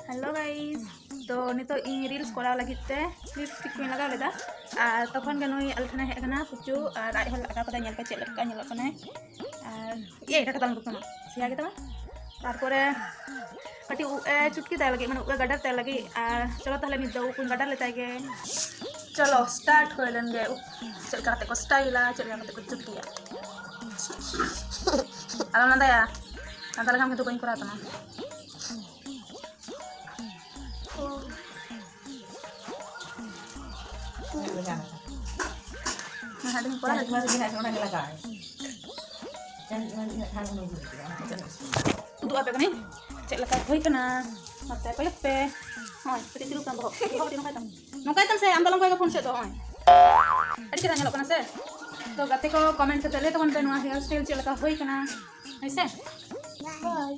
hello guys तो नितो इन reels करा लगित ते लिपस्टिक को लगा लेदा और तखन के नई अलठना हे कना पुचू और आइ हल लगा कदा नेल पे चेल लगा नेल कना और ये का कदम रुकना सिया के तबा तारपरे कटी चुटकी ताय लगी माने गडर ताय लगी और चलो ताहले मिद दो कुन गडर लेताय गे चलो स्टार्ट होइलन गे चल करते को स्टाइला चल करते को चुटकिया आराम नंदा या नंदा हम के तो कोई करा तना ada yang kurang cuma lihat orang yang laga dan lihat hal ini untuk apa kan ni cek lekat hoi kena mata apa lepe hoi seperti itu kan bohong bohong di nongkai tam saya ambil nongkai ke phone saya tu hoi ada kita nyelok kena saya तो गते को comment करते ले तो कौन पे नुआ hair style चल का होई कना ऐसे बाय